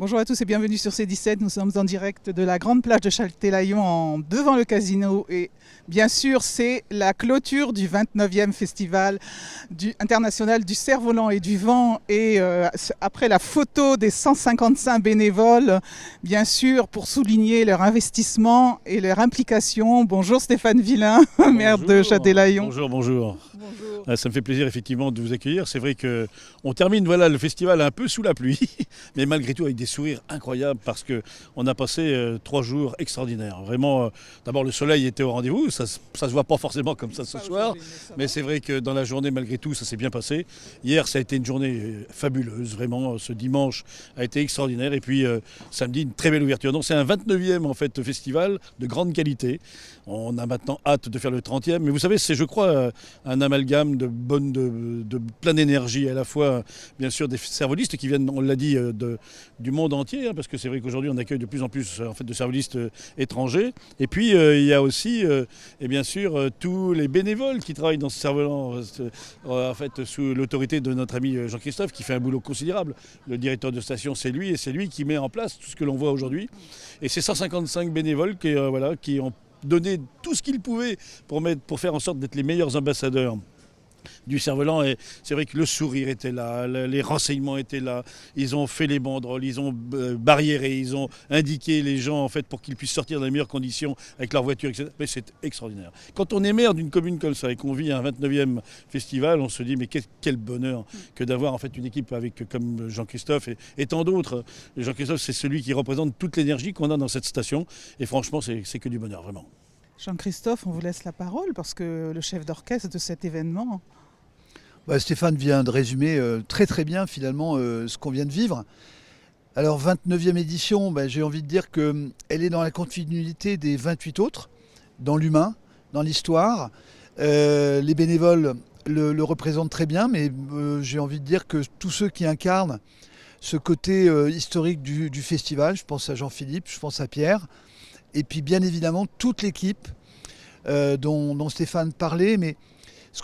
Bonjour à tous et bienvenue sur C17. Nous sommes en direct de la grande plage de Châtelaillon devant le casino et bien sûr c'est la clôture du 29e festival international du cerf-volant et du vent et après la photo des 155 bénévoles, bien sûr pour souligner leur investissement et leur implication. Bonjour Stéphane Villain, maire de Châtelaillon. Bonjour, bonjour. Bonjour. Ça me fait plaisir effectivement de vous accueillir. C'est vrai qu'on termine le festival un peu sous la pluie, mais malgré tout avec des sourires incroyables parce qu'on a passé 3 jours extraordinaires. Vraiment, d'abord le soleil était au rendez-vous, ça se voit pas forcément comme ça ce soir, mais c'est vrai que dans la journée malgré tout ça s'est bien passé. Hier ça a été une journée fabuleuse, vraiment ce dimanche a été extraordinaire et puis samedi une très belle ouverture. Donc c'est un 29e en fait festival de grande qualité. On a maintenant hâte de faire le 30e, mais vous savez c'est je crois un amalgame de plein d'énergie, à la fois bien sûr des cervolistes qui viennent, on l'a dit, du monde entier, parce que c'est vrai qu'aujourd'hui on accueille de plus en plus en fait, de cervolistes étrangers. Et puis il y a aussi et bien sûr tous les bénévoles qui travaillent dans ce cerf-volant en fait, sous l'autorité de notre ami Jean-Christophe qui fait un boulot considérable. Le directeur de station c'est lui et c'est lui qui met en place tout ce que l'on voit aujourd'hui. Et c'est 155 bénévoles qui ont donné tout ce qu'ils pouvaient pour faire en sorte d'être les meilleurs ambassadeurs du cerf-volant. Et c'est vrai que le sourire était là, les renseignements étaient là, ils ont fait les banderoles, ils ont barriéré, ils ont indiqué les gens en fait pour qu'ils puissent sortir dans les meilleures conditions avec leur voiture, etc. Mais c'est extraordinaire. Quand on est maire d'une commune comme ça et qu'on vit un 29e festival, on se dit mais quel bonheur que d'avoir en fait une équipe comme Jean-Christophe et tant d'autres. Jean-Christophe c'est celui qui représente toute l'énergie qu'on a dans cette station et franchement c'est que du bonheur vraiment. Jean-Christophe, on vous laisse la parole parce que le chef d'orchestre de cet événement. Stéphane vient de résumer très très bien finalement ce qu'on vient de vivre. Alors 29e édition, j'ai envie de dire qu'elle est dans la continuité des 28 autres, dans l'humain, dans l'histoire. Les bénévoles le représentent très bien, mais j'ai envie de dire que tous ceux qui incarnent ce côté historique du festival, je pense à Jean-Philippe, je pense à Pierre, et puis bien évidemment toute l'équipe dont Stéphane parlait, mais ce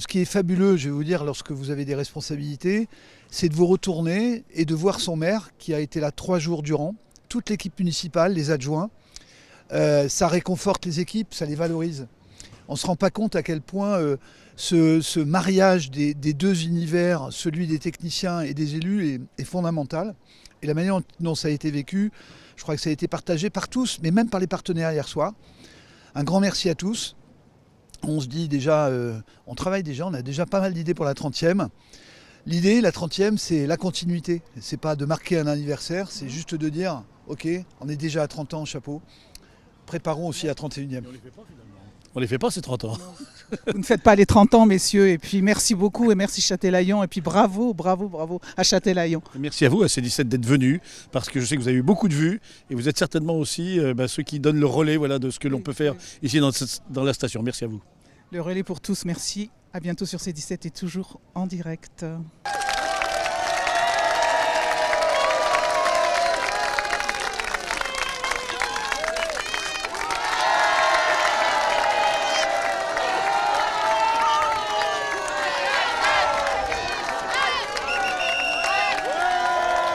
qui est fabuleux, je vais vous dire, lorsque vous avez des responsabilités, c'est de vous retourner et de voir son maire qui a été là 3 jours durant, toute l'équipe municipale, les adjoints. Ça réconforte les équipes, ça les valorise. On ne se rend pas compte à quel point ce mariage des deux univers, celui des techniciens et des élus, est fondamental. Et la manière dont ça a été vécu, je crois que ça a été partagé par tous, mais même par les partenaires hier soir. Un grand merci à tous. On se dit déjà, on travaille déjà, on a déjà pas mal d'idées pour la 30e. L'idée, la 30e, c'est la continuité. C'est pas de marquer un anniversaire, c'est juste de dire, ok, on est déjà à 30 ans, chapeau. Préparons aussi la 31e. On les fait pas ces 30 ans. Vous ne faites pas les 30 ans, messieurs. Et puis merci beaucoup et merci Châtelaillon. Et puis bravo à Châtelaillon. Merci à vous, à C17, d'être venus, parce que je sais que vous avez eu beaucoup de vues et vous êtes certainement aussi ceux qui donnent le relais de ce que l'on peut faire ici dans la station. Merci à vous. Le relais pour tous, merci. À bientôt sur C17 et toujours en direct.